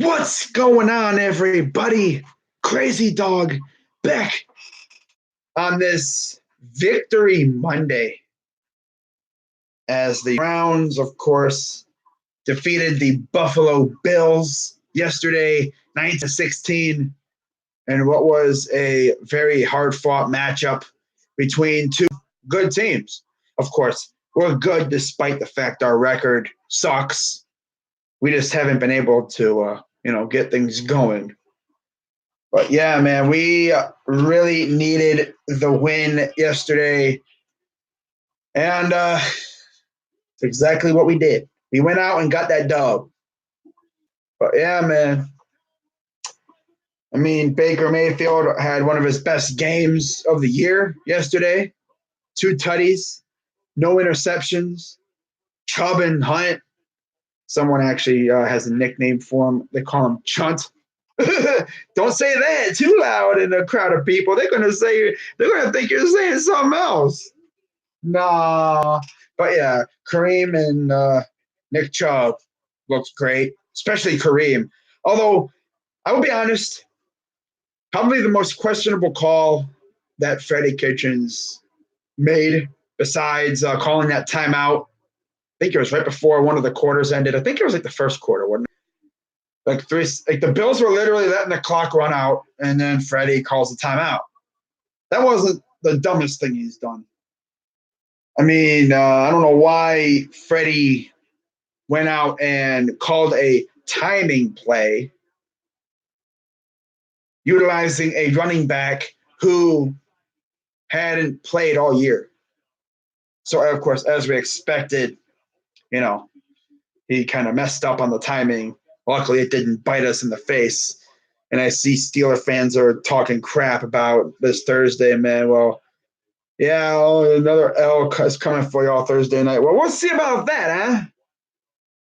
What's going on, everybody? Crazy Dog back on this Victory Monday as the Browns, of course, defeated the Buffalo Bills yesterday, 9-16, in what was a very hard-fought matchup between two good teams. Of course, we're good despite the fact our record sucks. We just haven't been able to, get things going. But yeah, man, we really needed the win yesterday, and it's exactly what we did. We went out and got that dub. But yeah, man. I mean, Baker Mayfield had one of his best games of the year yesterday. 2 tutties, no interceptions. Chubb and Hunt. Someone actually has a nickname for him. They call him Chunt. Don't say that too loud in a crowd of people. They're gonna think you're saying something else. Nah, but yeah, Kareem and Nick Chubb looks great, especially Kareem. Although I will be honest, probably the most questionable call that Freddie Kitchens made, besides calling that timeout. I think it was right before one of the quarters ended. I think it was like the first quarter, wasn't it? Like the Bills were literally letting the clock run out, and then Freddie calls the timeout. That wasn't the dumbest thing he's done. I mean, I don't know why Freddie went out and called a timing play utilizing a running back who hadn't played all year. So, of course, as we expected, he kind of messed up on the timing. Luckily, it didn't bite us in the face. And I see Steeler fans are talking crap about this Thursday, man. Well, yeah, another L is coming for y'all Thursday night. Well, we'll see about that, huh?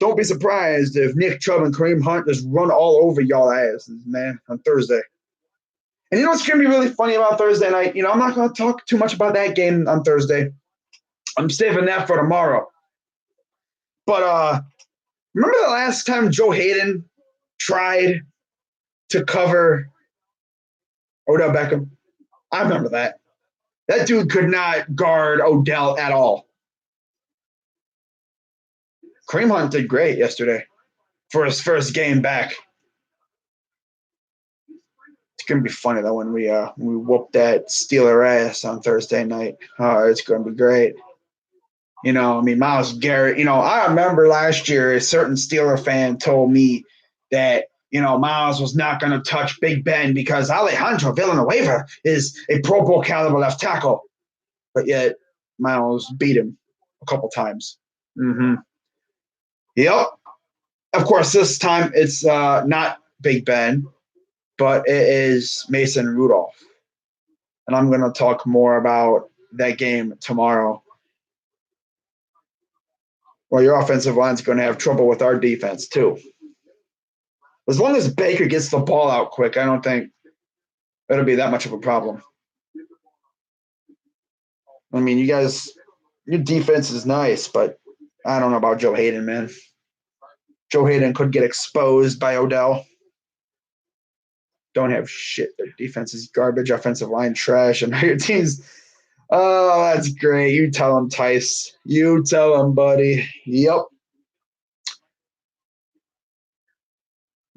Don't be surprised if Nick Chubb and Kareem Hunt just run all over y'all asses, man, on Thursday. And you know what's going to be really funny about Thursday night? I'm not going to talk too much about that game on Thursday. I'm saving that for tomorrow. But remember the last time Joe Hayden tried to cover Odell Beckham? I remember that. That dude could not guard Odell at all. Kareem Hunt did great yesterday for his first game back. It's gonna be funny though when we whoop that Steeler ass on Thursday night. Oh, it's gonna be great. Myles Garrett. I remember last year a certain Steeler fan told me that Myles was not going to touch Big Ben because Alejandro Villanueva is a Pro Bowl caliber left tackle, but yet Myles beat him a couple times. Mm-hmm. Yep. Of course, this time it's not Big Ben, but it is Mason Rudolph. And I'm going to talk more about that game tomorrow. Well, your offensive line's going to have trouble with our defense, too. As long as Baker gets the ball out quick, I don't think it'll be that much of a problem. I mean, you guys, your defense is nice, but I don't know about Joe Hayden, man. Joe Hayden could get exposed by Odell. Don't have shit. Their defense is garbage, offensive line trash, and your team's – oh, that's great. You tell him, Tice. You tell him, buddy. Yep.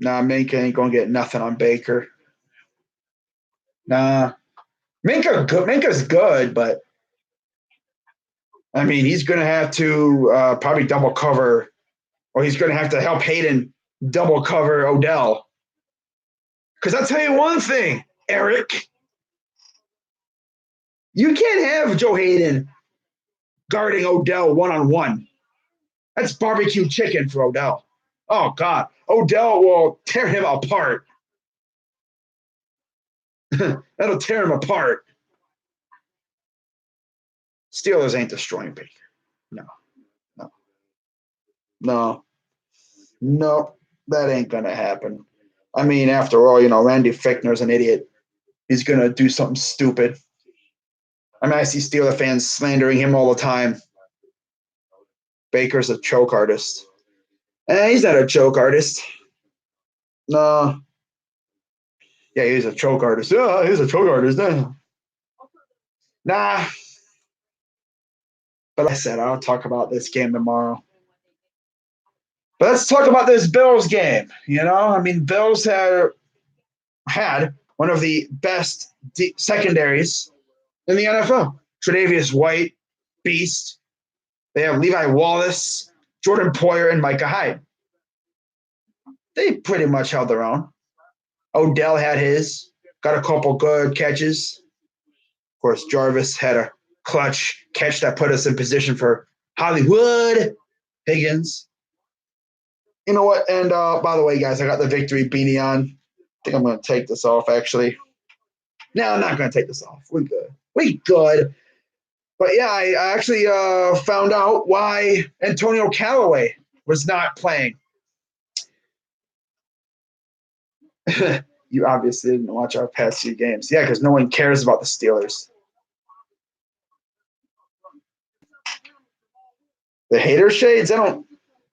Nah, Minka ain't going to get nothing on Baker. Nah. Minka's good, but, I mean, he's going to have to probably double cover, or he's going to have to help Hayden double cover Odell. Because I'll tell you one thing, Eric. You can't have Joe Hayden guarding Odell one-on-one. That's barbecue chicken for Odell. Oh, God. Odell will tear him apart. That'll tear him apart. Steelers ain't destroying Baker. No, that ain't going to happen. I mean, after all, Randy Fichtner's an idiot. He's going to do something stupid. I mean, I see Steeler fans slandering him all the time. Baker's a choke artist. He's not a choke artist. No. Yeah, he's a choke artist. Yeah, he's a choke artist. Nah. But like I said, I'll talk about this game tomorrow. But let's talk about this Bills game. I mean, Bills had one of the best secondaries in the NFL. Tre'Davious White, beast. They have Levi Wallace, Jordan Poyer, and Micah Hyde. They pretty much held their own. Odell had his, got a couple good catches. Of course, Jarvis had a clutch catch that put us in position for Hollywood Higgins. You know what? And by the way, guys, I got the victory beanie on. I think I'm going to take this off, actually. No, I'm not going to take this off. We good. We good. But yeah, I actually found out why Antonio Callaway was not playing. You obviously didn't watch our past few games. Yeah, because no one cares about the Steelers. The hater shades? I'm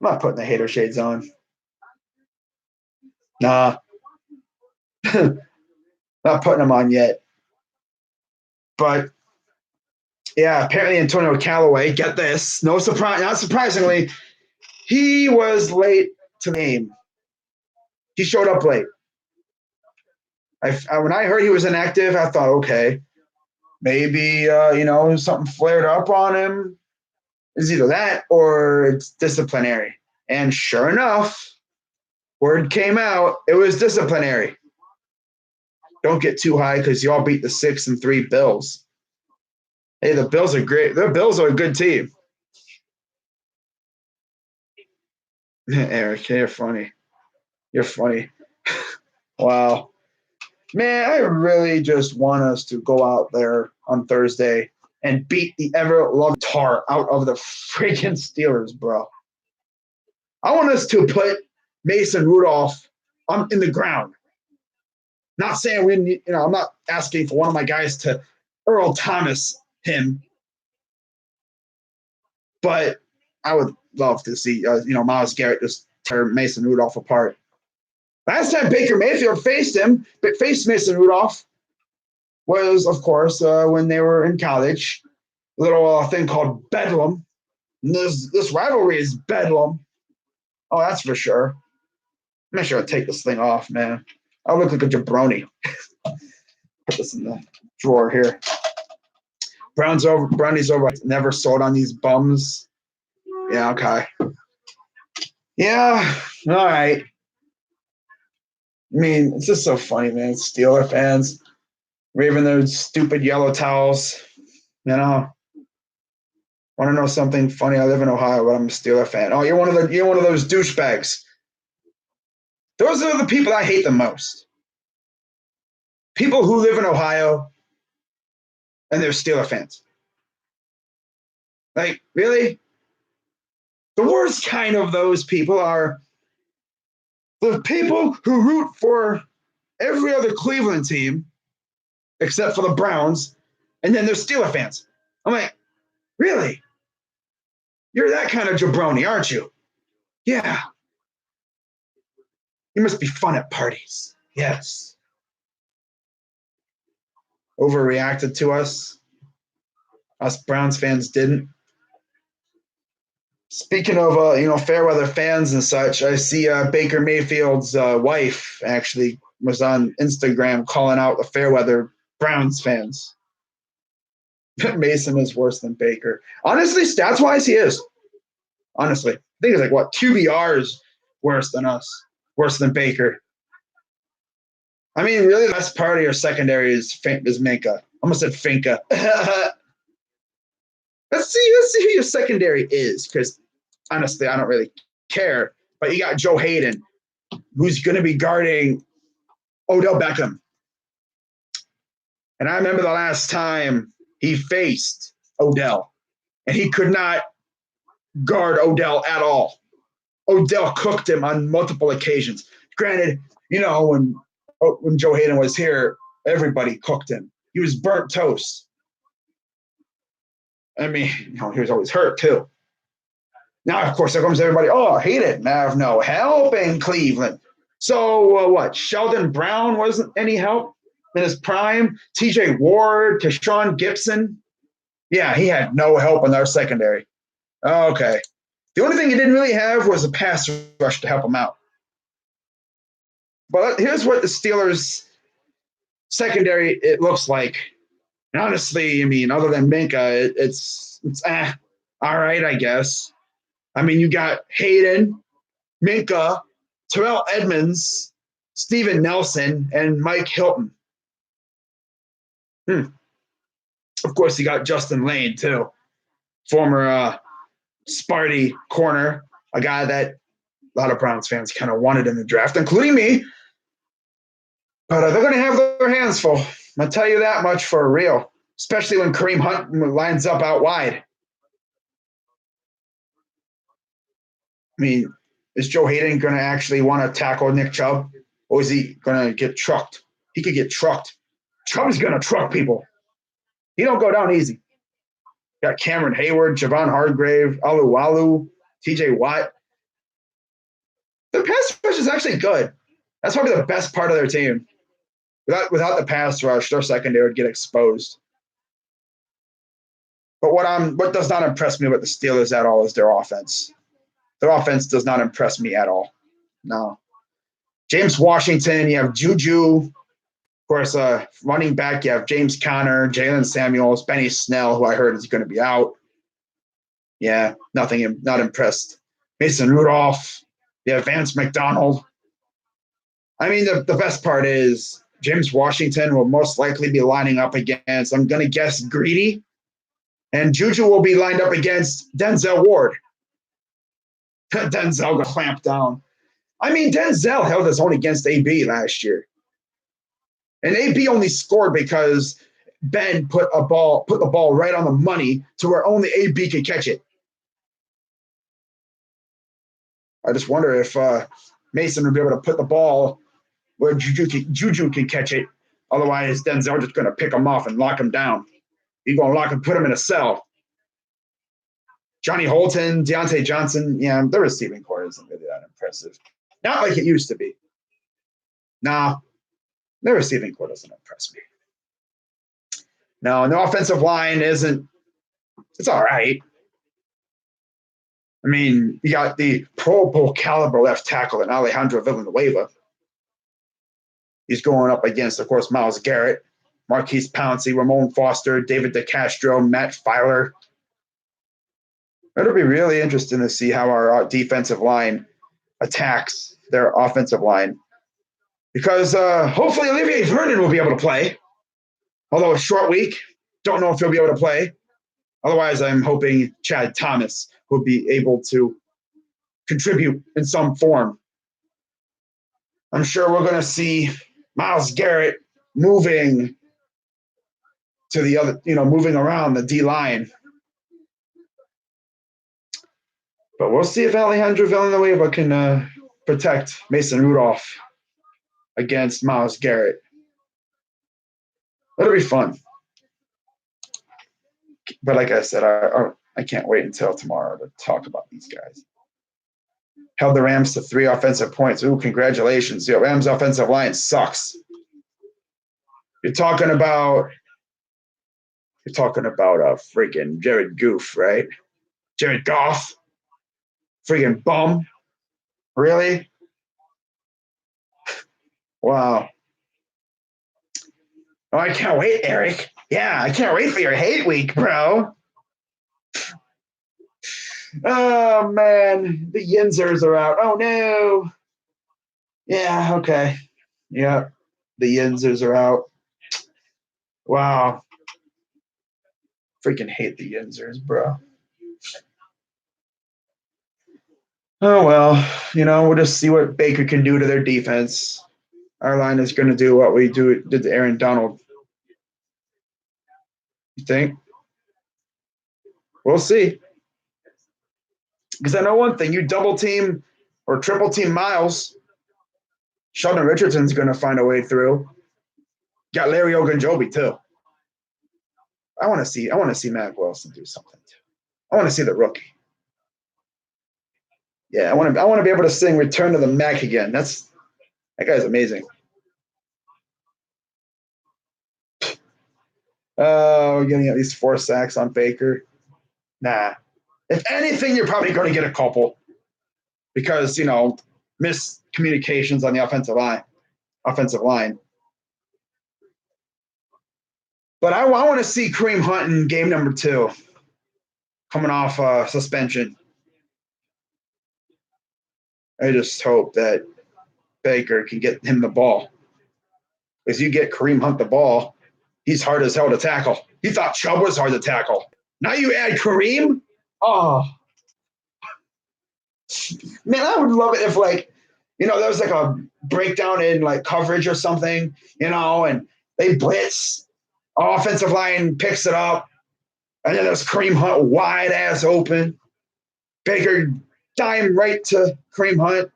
not putting the hater shades on. Nah. Not putting them on yet. But yeah, apparently Antonio Callaway, get this, not surprisingly, he was late to the game. He showed up late. When I heard he was inactive, I thought, okay, maybe something flared up on him. It's either that or it's disciplinary. And sure enough, word came out, it was disciplinary. Don't get too high because y'all beat the 6-3 Bills. Hey, the Bills are great. The Bills are a good team. Eric, you're funny. You're funny. Wow. Man, I really just want us to go out there on Thursday and beat the ever-loved tar out of the freaking Steelers, bro. I want us to put Mason Rudolph in the ground. Not saying I'm not asking for one of my guys to Earl Thomas him, but I would love to see Myles Garrett just tear Mason Rudolph apart. Last time Baker Mayfield faced Mason Rudolph was, of course, when they were in college. A little thing called Bedlam. And this rivalry is Bedlam. Oh, that's for sure. I'm not sure I'll take this thing off, man. I look like a jabroni. Put this in the drawer here. Brownies over. Never sold on these bums. Yeah, okay. Yeah, all right. I mean, it's just so funny, man. Steeler fans waving those stupid yellow towels. Want to know something funny? I live in Ohio, but I'm a Steeler fan. Oh, you're one of those douchebags. Those are the people I hate the most. People who live in Ohio and they're Steeler fans. Like, really? The worst kind of those people are the people who root for every other Cleveland team except for the Browns, and then they're Steeler fans. I'm like, really? You're that kind of jabroni, aren't you? Yeah. You must be fun at parties. Yes. Overreacted to us. Us Browns fans didn't. Speaking of, fair weather fans and such, I see Baker Mayfield's wife actually was on Instagram calling out the fair weather Browns fans. Mason is worse than Baker. Honestly, stats-wise, he is. Honestly. I think it's like, what, QBR is worse than us, worse than Baker. I mean, really, the best part of your secondary is Minka. I almost said Finka. Let's see who your secondary is, because honestly, I don't really care. But you got Joe Hayden, who's going to be guarding Odell Beckham. And I remember the last time he faced Odell, and he could not guard Odell at all. Odell cooked him on multiple occasions. Granted, when Joe Hayden was here, everybody cooked him. He was burnt toast. I mean, he was always hurt too. Now, of course, there comes everybody. Oh, Hayden have no help in Cleveland. So what? Sheldon Brown wasn't any help in his prime. T.J. Ward, Keshawn Gibson. Yeah, he had no help in our secondary. Okay. The only thing he didn't really have was a pass rush to help him out. But here's what the Steelers secondary it looks like. And honestly, I mean, other than Minka, it's all right, I guess. I mean, you got Hayden, Minka, Terrell Edmonds, Steven Nelson, and Mike Hilton. Of course, you got Justin Lane, too, former Sparty corner, a guy that a lot of Browns fans kind of wanted in the draft, including me. But they're going to have their hands full. I'll tell you that much for real, especially when Kareem Hunt lines up out wide. I mean, is Joe Hayden going to actually want to tackle Nick Chubb, or is he going to get trucked? He could get trucked. Chubb's going to truck people. He don't go down easy. Got Cameron Hayward, Javon Hargrave, Aluwalu, T.J. Watt. The pass rush is actually good. That's probably the best part of their team. Without the pass rush, their secondary would get exposed. But what does not impress me with the Steelers at all is their offense. Their offense does not impress me at all. No. James Washington, you have Juju. Of course, running back, you have James Conner, Jalen Samuels, Benny Snell, who I heard is going to be out. Yeah, not impressed. Mason Rudolph. You have Vance McDonald. I mean, the best part is James Washington will most likely be lining up against, I'm going to guess, Greedy. And Juju will be lined up against Denzel Ward. Denzel got clamped down. I mean, Denzel held his own against AB last year. And AB only scored because Ben put the ball right on the money to where only AB could catch it. I just wonder if Mason would be able to put the ball where Juju can catch it. Otherwise, Denzel just going to pick him off and lock him down. He's going to put him in a cell. Johnny Holton, Deontay Johnson, yeah, the receiving core isn't really that impressive. Not like it used to be. Nah, the receiving core doesn't impress me. No, and the offensive line isn't – it's all right. I mean, you got the Pro Bowl caliber left tackle in Alejandro Villanueva. He's going up against, of course, Myles Garrett, Marquise Pouncey, Ramon Foster, David DeCastro, Matt Filer. It'll be really interesting to see how our defensive line attacks their offensive line. Because hopefully Olivier Vernon will be able to play. Although a short week, don't know if he'll be able to play. Otherwise, I'm hoping Chad Thomas will be able to contribute in some form. I'm sure we're going to see Myles Garrett moving to the other, moving around the D-line. But we'll see if Alejandro Villanueva can protect Mason Rudolph against Myles Garrett. It'll be fun. But like I said, I can't wait until tomorrow to talk about these guys. Held the Rams to 3 offensive points. Ooh, congratulations. The Rams offensive line sucks. You're talking about freaking Jared Goff, right? Jared Goff. Freaking bum. Really? Wow. Oh, I can't wait, Eric. Yeah, I can't wait for your hate week, bro. Oh, man. The Yinzers are out. Oh, no. Yeah, okay. Yeah, the Yinzers are out. Wow. Freaking hate the Yinzers, bro. Oh, well, we'll just see what Baker can do to their defense. Our line is going to do what we did to Aaron Donald. You think? We'll see. Because I know one thing, you double team or triple team Miles, Sheldon Richardson's going to find a way through. Got Larry Ogunjobi too. I want to see Matt Wilson do something too. I want to see the rookie. Yeah, I want to be able to sing "Return to the Mac" again. That's That guy's amazing. Oh, we're getting at least 4 sacks on Baker. Nah. If anything, you're probably going to get a couple because, miscommunications on the offensive line. But I want to see Kareem Hunt in game number 2 coming off suspension. I just hope that Baker can get him the ball. Because you get Kareem Hunt the ball, he's hard as hell to tackle. You thought Chubb was hard to tackle. Now you add Kareem? Oh. Man, I would love it if, there was a breakdown in, coverage or something, and they blitz. Offensive line picks it up. And then there's Kareem Hunt wide ass open. Baker dime right to Kareem Hunt,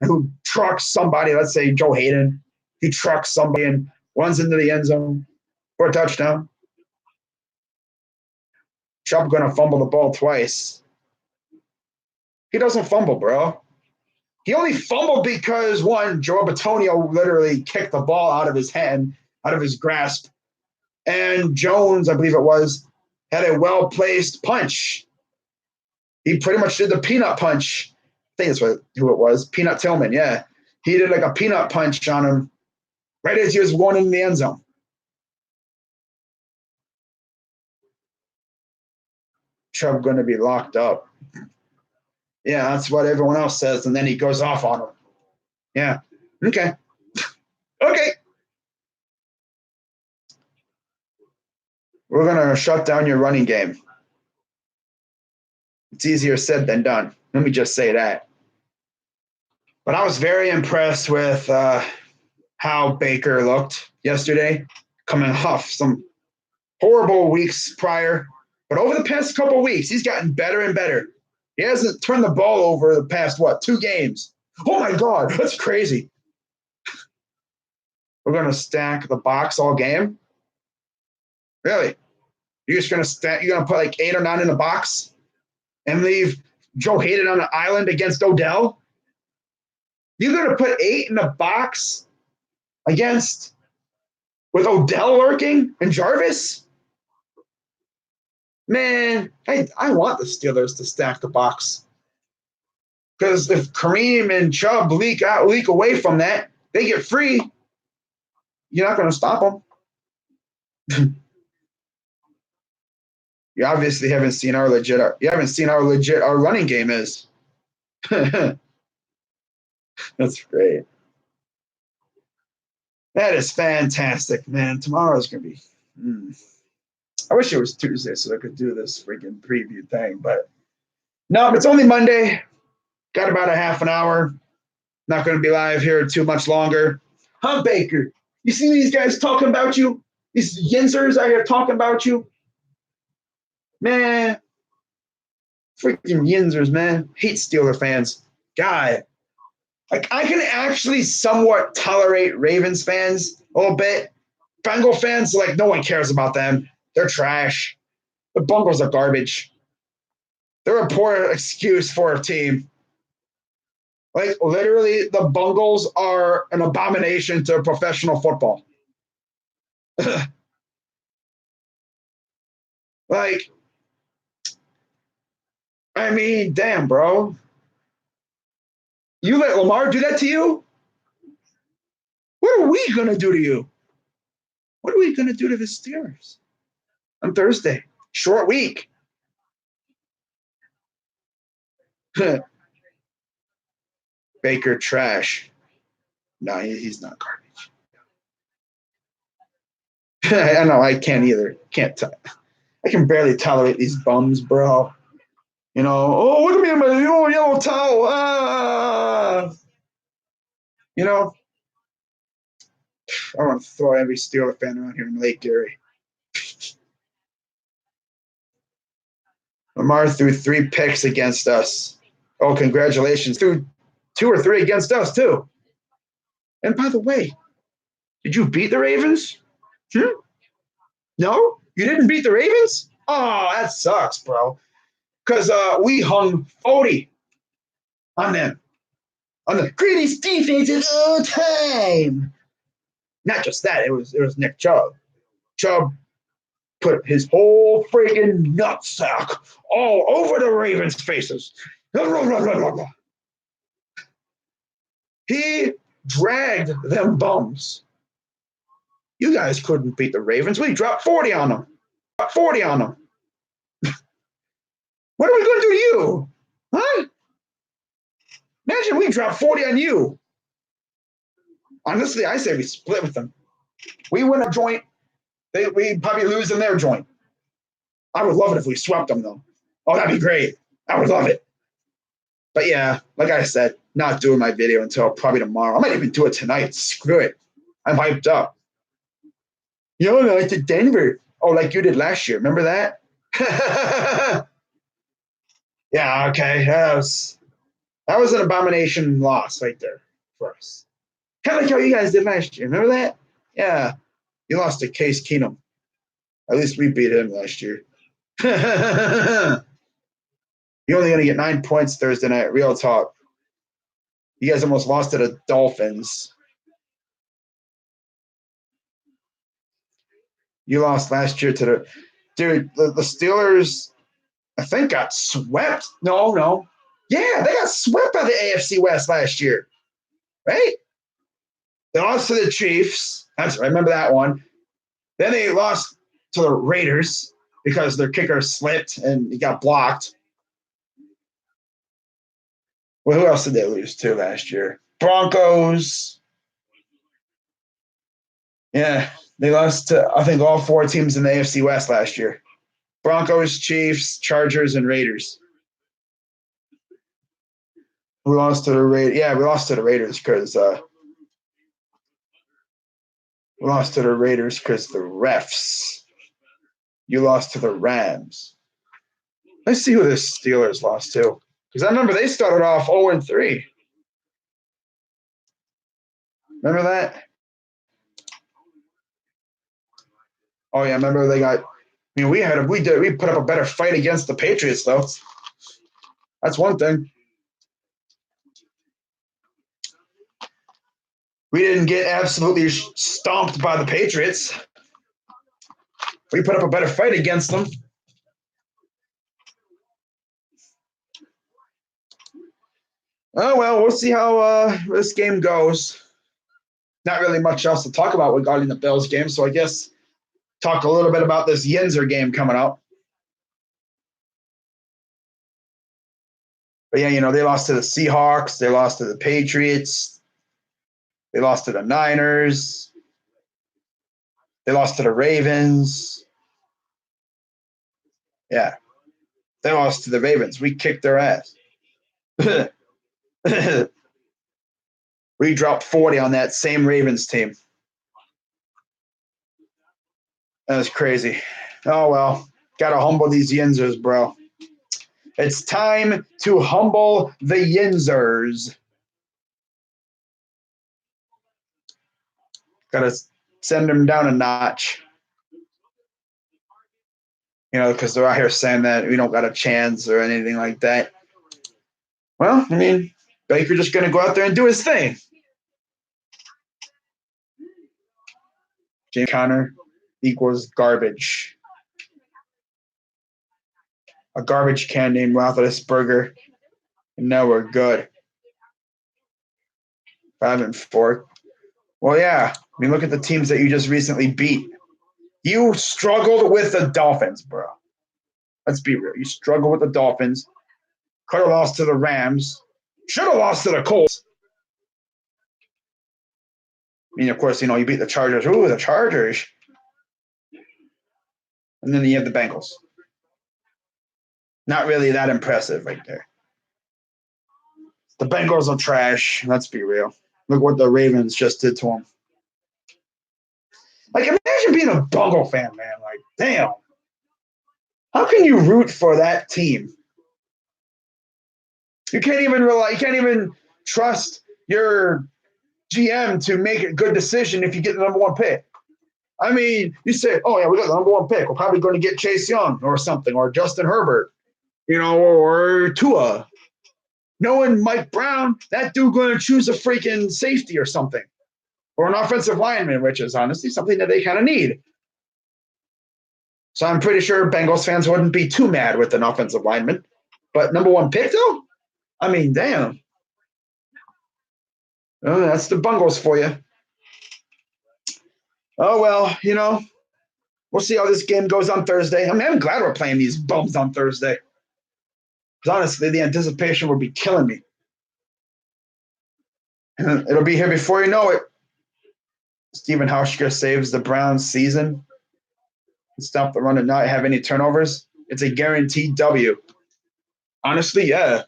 who trucks somebody, let's say Joe Hayden. He trucks somebody and runs into the end zone for a touchdown. Chubb going to fumble the ball twice. He doesn't fumble, bro. He only fumbled because, one, Joe Bitonio literally kicked the ball out of his hand, out of his grasp. And Jones, I believe it was, had a well-placed punch. He pretty much did the peanut punch. I think that's who it was. Peanut Tillman, yeah. He did a peanut punch on him right as he was going in the end zone. Chubb going to be locked up. Yeah, that's what everyone else says, and then he goes off on him. Yeah. Okay. Okay. We're going to shut down your running game. It's easier said than done. Let me just say that. But I was very impressed with how Baker looked yesterday, coming off some horrible weeks prior. But over the past couple of weeks, he's gotten better and better. He hasn't turned the ball over the past, 2 games. Oh, my God, that's crazy. We're going to stack the box all game? Really? You're just going to you're going to put 8 or 9 in the box and leave Joe Hayden on the island against Odell? You're going to put 8 in the box with Odell lurking and Jarvis? Man, I want the Steelers to stack the box. Because if Kareem and Chubb leak away from that, they get free. You're not going to stop them. You obviously haven't seen our running game is. That's great. That is fantastic, man. Tomorrow's going to be. I wish it was Tuesday so I could do this freaking preview thing, but no, it's only Monday. Got about a half an hour. Not going to be live here too much longer. Huh, Baker? You see these guys talking about you? These Yinzers out here talking about you? Man, freaking Yinzers, man. Hate Steeler fans. God. I can actually somewhat tolerate Ravens fans a little bit. Bengal fans, no one cares about them. They're trash. The Bengals are garbage. They're a poor excuse for a team. Literally, the Bengals are an abomination to professional football. I mean, damn, bro. You let Lamar do that to you? What are we going to do to you? What are we going to do to the Steelers on Thursday? Short week. Baker trash. No, he's not garbage. I know, I can't either. I can barely tolerate these bums, bro. Oh, look at me in my yellow towel. I want to throw every Steeler fan around here in Lake Erie. Lamar threw 3 picks against us. Oh, congratulations. Threw 2 or 3 against us, too. And by the way, did you beat the Ravens? No? You didn't beat the Ravens? Oh, that sucks, bro. Because we hung 40 on them. on the greatest defense of all time. Not just that, it was Nick Chubb. Chubb put his whole friggin' nutsack all over the Ravens' faces. He dragged them bums. You guys couldn't beat the Ravens. We dropped 40 on them. 40 on them. What are we going to do to you? Huh? Imagine we dropped 40 on you. Honestly, I say we split with them. We win a joint. We probably lose in their joint. I would love it if we swept them, though. Oh, that'd be great. I would love it. But yeah, like I said, not doing my video until probably tomorrow. I might even do it tonight. Screw it. I'm hyped up. Yo, no, it's Denver. Oh, like you did last year. Remember that? Yeah, okay. That was an abomination loss right there for us. Kind of like how you guys did last year. Remember that? Yeah. You lost to Case Keenum. At least we beat him last year. You're only going to get 9 points Thursday night. Real talk. You guys almost lost to the Dolphins. You lost last year to the – dude, the Steelers, I think, got swept. No. Yeah, they got swept by the AFC West last year. Right? They lost to the Chiefs. I remember that one. Then they lost to the Raiders because their kicker slipped and he got blocked. Well, who else did they lose to last year? Broncos. Yeah, they lost to, I think, all 4 teams in the AFC West last year. Broncos, Chiefs, Chargers, and Raiders. We lost to the Raiders. Yeah, we lost to the Raiders because the refs. You lost to the Rams. Let's see who the Steelers lost to. Because I remember they started off 0-3. Remember that? Oh yeah, remember they got. I mean, we put up a better fight against the Patriots though. That's one thing. We didn't get absolutely stomped by the Patriots. We put up a better fight against them. Oh, well, we'll see how this game goes. Not really much else to talk about regarding the Bills game, so I guess talk a little bit about this Yinzer game coming up. But yeah, they lost to the Seahawks. They lost to the Patriots. They lost to the Niners. They lost to the Ravens. Yeah. They lost to the Ravens. We kicked their ass. We dropped 40 on that same Ravens team. That was crazy. Oh, well. Got to humble these Yinzers, bro. It's time to humble the Yinzers. Got to send them down a notch. Because they're out here saying that we don't got a chance or anything like that. Well, I mean, Baker just going to go out there and do his thing. James Conner equals garbage. A garbage can named Roethlisberger. And now we're good. 5-4. Well, yeah. I mean, look at the teams that you just recently beat. You struggled with the Dolphins, bro. Let's be real. You struggled with the Dolphins. Could have lost to the Rams. Should have lost to the Colts. I mean, of course, you beat the Chargers. Ooh, the Chargers. And then you have the Bengals. Not really that impressive right there. The Bengals are trash. Let's be real. Look what the Ravens just did to them. Like, imagine being a Bengal fan, man. Like, damn. How can you root for that team? You can't even trust your GM to make a good decision if you get the number 1 pick. I mean, you say, oh, yeah, we got the number 1 pick. We're probably going to get Chase Young or something, or Justin Herbert, or Tua. Knowing Mike Brown, that dude going to choose a freaking safety or something, or an offensive lineman, which is honestly something that they kind of need. So I'm pretty sure Bengals fans wouldn't be too mad with an offensive lineman. But number one pick, though? I mean, damn. Oh, that's the Bengals for you. Oh, well, we'll see how this game goes on Thursday. I mean, I'm glad we're playing these bums on Thursday. Because honestly, the anticipation would be killing me. And it'll be here before you know it. Stephen Hauschka saves the Browns season. Stop the run and not have any turnovers. It's a guaranteed W. Honestly, yeah.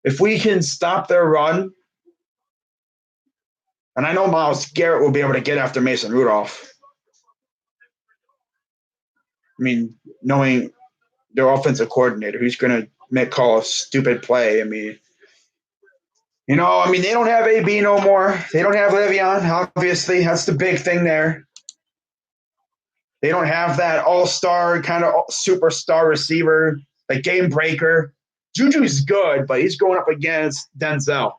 If we can stop their run, and I know Myles Garrett will be able to get after Mason Rudolph. I mean, knowing their offensive coordinator, who's going to call a stupid play. I mean, they don't have AB no more. They don't have Le'Veon, obviously. That's the big thing there. They don't have that all-star kind of superstar receiver, like game breaker. Juju's good, but he's going up against Denzel.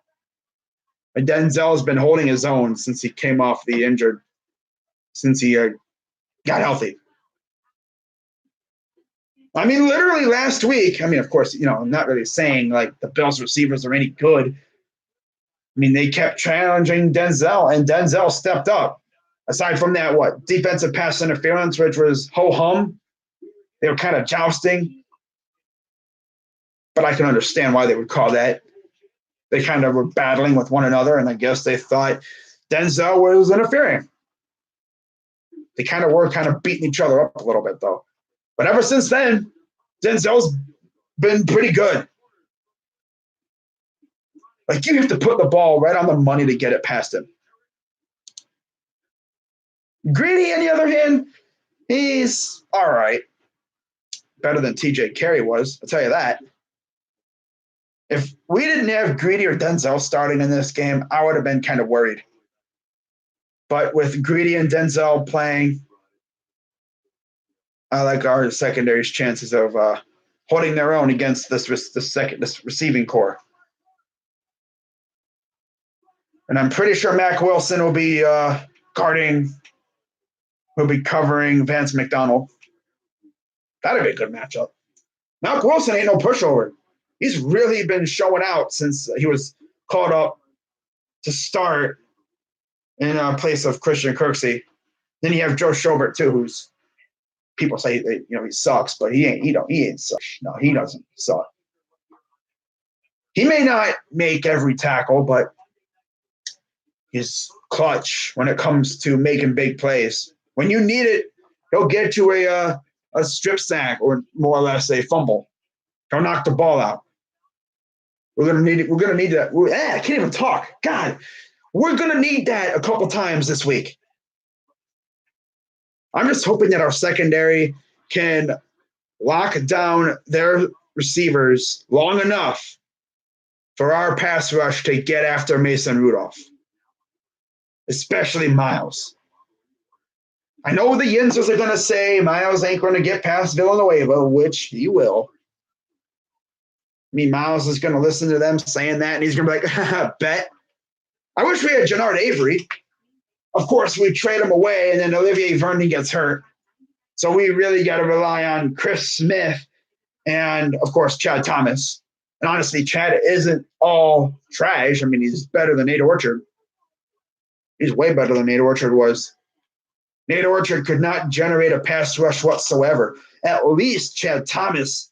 And Denzel's been holding his own since he came off the injured, since he got healthy. I mean, literally last week, of course, I'm not really saying like the Bills receivers are any good. I mean, they kept challenging Denzel, and Denzel stepped up. Aside from that, defensive pass interference, which was ho-hum. They were kind of jousting. But I can understand why they would call that. They kind of were battling with one another, and I guess they thought Denzel was interfering. They kind of beating each other up a little bit, though. But ever since then, Denzel's been pretty good. Like, you have to put the ball right on the money to get it past him. Greedy, on the other hand, he's all right. Better than TJ Carey was, I'll tell you that. If we didn't have Greedy or Denzel starting in this game, I would have been kind of worried. But with Greedy and Denzel playing, I like our secondary's chances of holding their own against this receiving core. And I'm pretty sure Mack Wilson will be covering Vance McDonald. That'd be a good matchup. Mack Wilson ain't no pushover. He's really been showing out since he was called up to start in place of Christian Kirksey. Then you have Joe Schobert too, who's people say that, he sucks, but he ain't suck. No, he doesn't suck. He may not make every tackle, but he's clutch when it comes to making big plays. When you need it, he'll get you a strip sack or more or less a fumble. He'll knock the ball out. We're gonna need it. We're gonna need that. I can't even talk. God, we're gonna need that a couple times this week. I'm just hoping that our secondary can lock down their receivers long enough for our pass rush to get after Mason Rudolph, especially Myles. I know the Yinzers are going to say Myles ain't going to get past Villanueva, which he will. I mean, Myles is going to listen to them saying that, and he's going to be like, bet. I wish we had Jannard Avery. Of course, we trade him away, and then Olivier Vernon gets hurt. So we really got to rely on Chris Smith and, of course, Chad Thomas. And honestly, Chad isn't all trash. I mean, he's better than Nate Orchard. He's way better than Nate Orchard was. Nate Orchard could not generate a pass rush whatsoever. At least Chad Thomas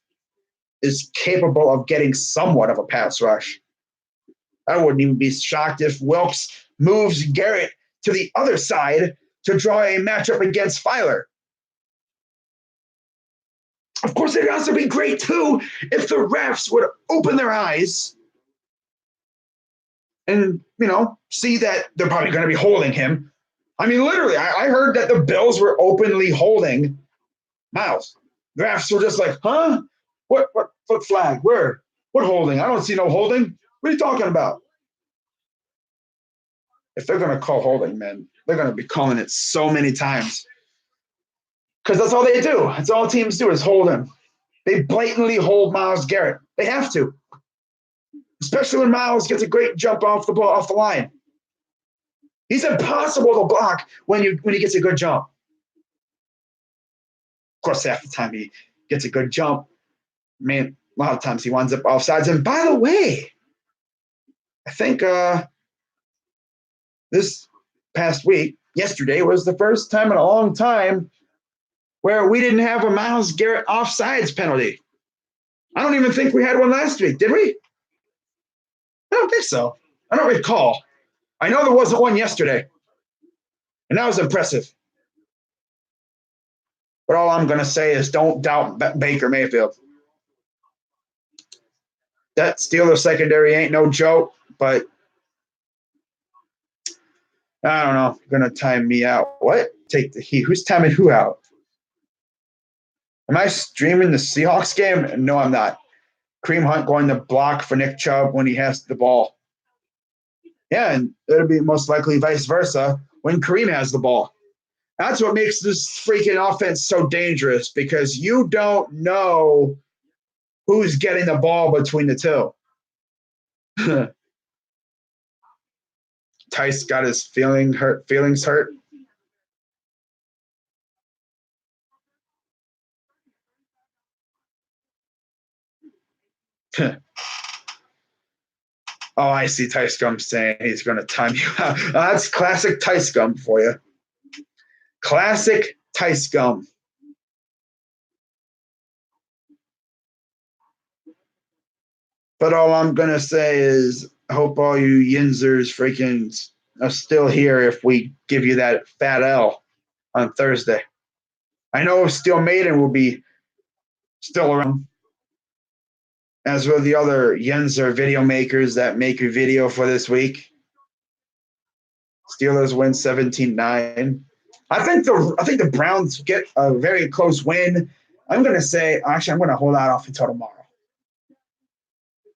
is capable of getting somewhat of a pass rush. I wouldn't even be shocked if Wilkes moves Garrett to the other side to draw a matchup against Filer. Of course, it'd also be great, too, if the refs would open their eyes and, see that they're probably going to be holding him. I mean, literally, I heard that the Bills were openly holding Myles. The refs were just like, huh? What flag? Where? What holding? I don't see no holding. What are you talking about? If they're going to call holding, man, they're going to be calling it so many times. Because that's all they do. That's all teams do is hold him. They blatantly hold Myles Garrett. They have to. especially when Miles gets a great jump off the line. He's impossible to block when he gets a good jump. Of course, half the time he gets a good jump. I mean, a lot of times he winds up offsides. And by the way, I think this past week, yesterday, was the first time in a long time where we didn't have a Myles Garrett offsides penalty. I don't even think we had one last week, did we? I don't think so. I don't recall. I know there wasn't one yesterday, and that was impressive. But all I'm going to say is don't doubt Baker Mayfield. That Steelers secondary ain't no joke, but I don't know. Going to time me out. What? Take the heat. Who's timing who out? Am I streaming the Seahawks game? No, I'm not. Kareem Hunt going to block for Nick Chubb when he has the ball. Yeah, and it'll be most likely vice versa when Kareem has the ball. That's what makes this freaking offense so dangerous, because you don't know who's getting the ball between the two. Tice got his feelings hurt. Oh, I see Tice Gum saying he's going to time you out. That's classic Tice Gum for you. Classic Tice Gum. But all I'm going to say is I hope all you Yinzers freaking are still here if we give you that fat L on Thursday. I know Steel Maiden will be still around, as will the other Yenzer video makers that make a video for this week. Steelers win 17-9. I think the Browns get a very close win. I'm going to say, actually, I'm going to hold that off until tomorrow.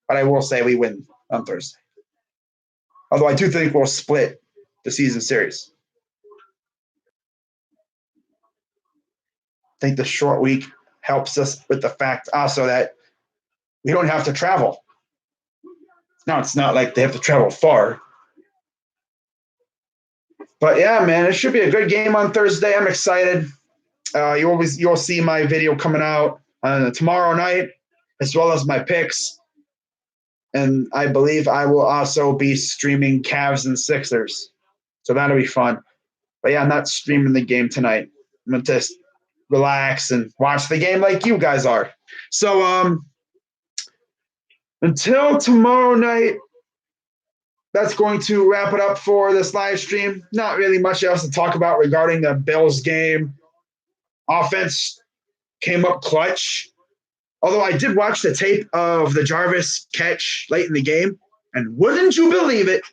But I will say we win on Thursday. Although I do think we'll split the season series. I think the short week helps us with the fact also that we don't have to travel. Now, it's not like they have to travel far. But yeah, man, it should be a good game on Thursday. I'm excited. You'll see my video coming out tomorrow night, as well as my picks. And I believe I will also be streaming Cavs and Sixers. So that'll be fun. But yeah, I'm not streaming the game tonight. I'm going to just relax and watch the game like you guys are. So until tomorrow night, that's going to wrap it up for this live stream. Not really much else to talk about regarding the Bills game. Offense came up clutch. Although I did watch the tape of the Jarvis catch late in the game, and wouldn't you believe it,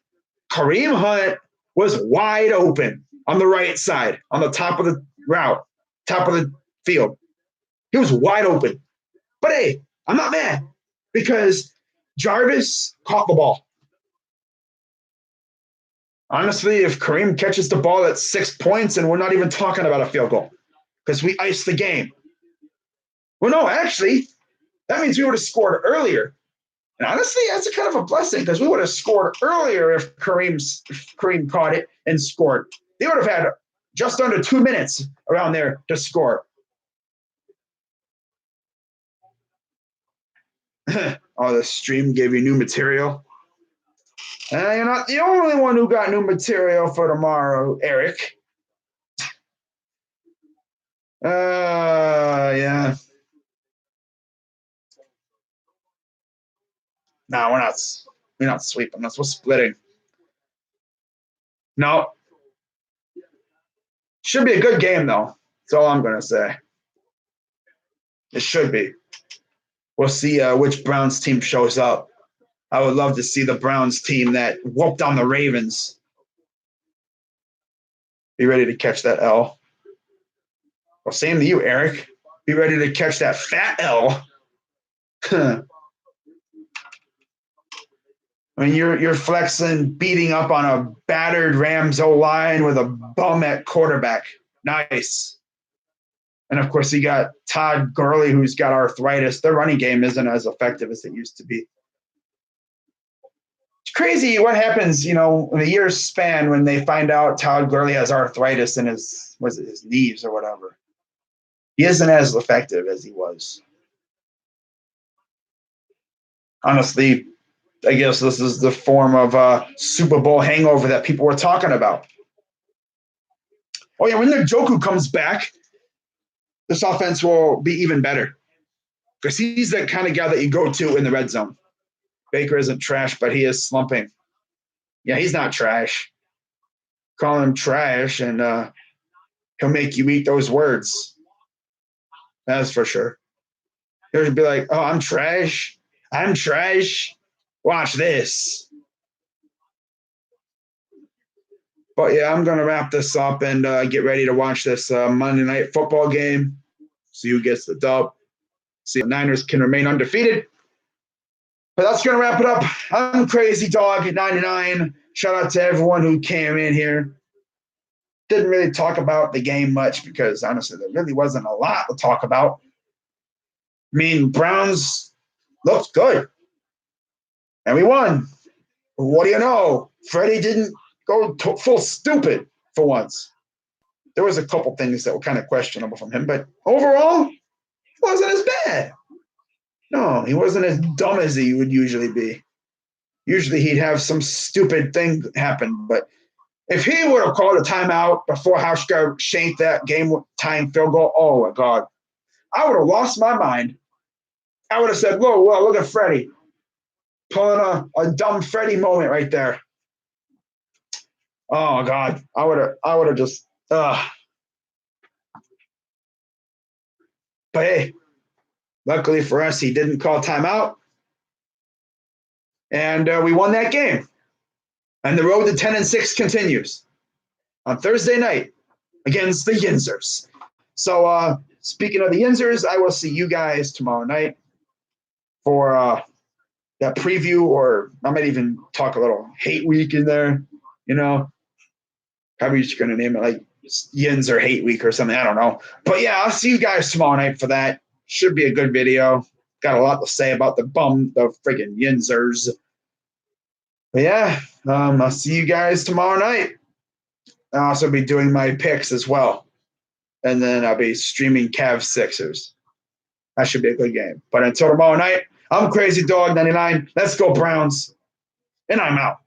Kareem Hunt was wide open on the right side, on the top of the route, top of the field. He was wide open. But hey, I'm not mad because Jarvis caught the ball. Honestly, if Kareem catches the ball at 6 points, and we're not even talking about a field goal because we iced the game. Well, no, actually, that means we would have scored earlier. And honestly, that's a kind of a blessing because we would have scored earlier if Kareem caught it and scored. They would have had just under 2 minutes around there to score. Oh, the stream gave you new material. You're not the only one who got new material for tomorrow, Eric. Yeah. No, we're not sweeping. That's what's splitting. No. Should be a good game, though. That's all I'm going to say. It should be. We'll see which Browns team shows up. I would love to see the Browns team that whooped on the Ravens. Be ready to catch that L. Well, same to you, Eric. Be ready to catch that fat L. I mean, you're flexing, beating up on a battered Rams O-line with a bum at quarterback. Nice. And, of course, you got Todd Gurley, who's got arthritis. Their running game isn't as effective as it used to be. It's crazy what happens, in a year's span when they find out Todd Gurley has arthritis in his knees or whatever. He isn't as effective as he was. Honestly, I guess this is the form of Super Bowl hangover that people were talking about. Oh yeah, when Njoku comes back, this offense will be even better because he's the kind of guy that you go to in the red zone. Baker isn't trash, but he is slumping. Yeah, he's not trash. Call him trash, and he'll make you eat those words. That's for sure. He'll be like, "Oh, I'm trash. I'm trash. Watch this." But yeah, I'm gonna wrap this up and get ready to watch this Monday Night Football game. See who gets the dub. See if the Niners can remain undefeated. But that's gonna wrap it up. I'm Crazy Dog at 99. Shout out to everyone who came in here. Didn't really talk about the game much because honestly, there really wasn't a lot to talk about. I mean, Browns looked good, and we won. What do you know? Freddie didn't go full stupid for once. There was a couple things that were kind of questionable from him, but overall, it wasn't as bad. No, he wasn't as dumb as he would usually be. Usually he'd have some stupid thing happen, but if he would have called a timeout before Hauschka shanked that game time field goal, oh my God, I would have lost my mind. I would have said, whoa, look at Freddie. Pulling a dumb Freddie moment right there. Oh God, I would have just but hey, luckily for us, he didn't call timeout. And we won that game. And the road to 10-6 continues on Thursday night against the Yinzers. So speaking of the Yinzers, I will see you guys tomorrow night for that preview, or I might even talk a little hate week in there, Probably just going to name it like Yinzer Hate Week or something. I don't know. But yeah, I'll see you guys tomorrow night for that. Should be a good video. Got a lot to say about the freaking Yinzers. But yeah, I'll see you guys tomorrow night. I'll also be doing my picks as well. And then I'll be streaming Cavs Sixers. That should be a good game. But until tomorrow night, I'm Crazy Dog 99. Let's go Browns. And I'm out.